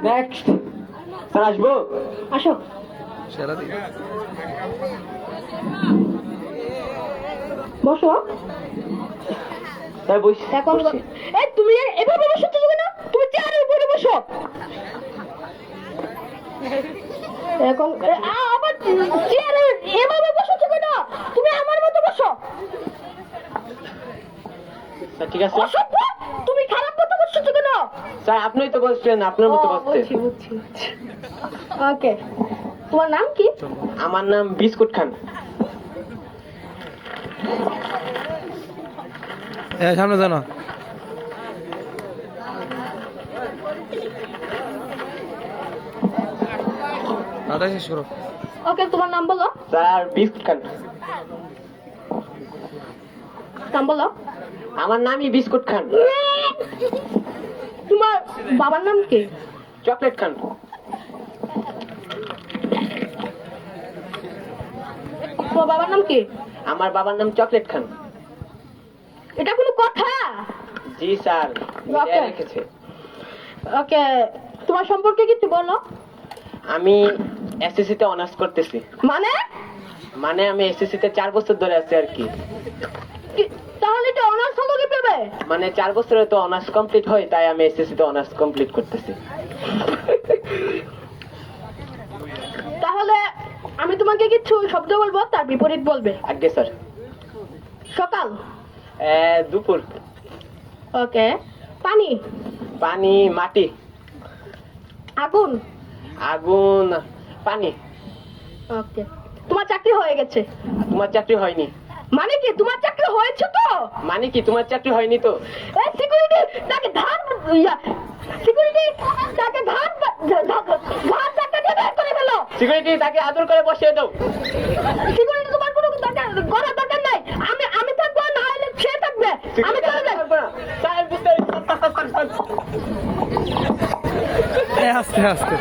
Next sir আসবো আসো। বসো। স্যার বসি এখন এই তুমি এভাবে বসতে যাবে না, তুমি চেয়ারের উপরে বসো। এখন আবার চেয়ারে এভাবে বসতে যাবে না, তুমি আমার মতো বসো। স্যার ঠিক আছে অসভ্য, তুমি খারাপ মতো বসতে যাবে না। স্যার আপনিই তো বলছেন আপনার মতো বসতে। বুঝছি। ওকে, তোমার নাম কি? আমার নাম বিস্কুট খান। সামনে জানো শেষ করো। ওকে, তোমার নাম বলো। স্যার বিস্কুট খান। নাম বলো। আমার নামই বিস্কুট খান। তোমার বাবার নাম কি? চকলেট খান। তোমার বাবার নাম কি? আমার বাবার নাম চকলেট খান। এটা কোনো কথা? জি স্যার Okay. রেখেছে। ওকে, তোমার সম্পর্কে কিছু বলো। আমি এসএসসি তে অনার্স করতেছি। মানে মানে আমি এসএসসি তে 4 বছর ধরে আছি আর কি। তাহলে এটা অনার্স হলো কি পেবে? মানে 4 বছরে তো অনার্স কমপ্লিট হয়, তাই আমি এসএসসি তে অনার্স কমপ্লিট করতেছি। তাহলে আমি তোমাকে কিছু শব্দ বলবো, তার বিপরীত বলবে। আগে স্যার। সকাল। দুপুর। ওকে। পানি। পানি মাটি। আগুন। আগুন পানি। ওকে, তোমার চাকরি হয়ে গেছে। তোমার চাকরি হয়নি। মানে কি তোমার চাকরি হয়েছে তো? মানে কি তোমার চাকরি হয়নি তো? এই সিকিউরিটি তাকে ধার সিকিউরিটি তাকে ধার টাকা দিয়ে বের করে ফেলো। সিকিউরিটি তাকে আদর করে বসিয়ে দাও। সিকিউরিটি তোমার কোনো করার দরকার নাই। আমি থাকবো, না হলে সে থাকবে। আমি চলে যাই। স্যার বুঝতে আস্তে আস্তে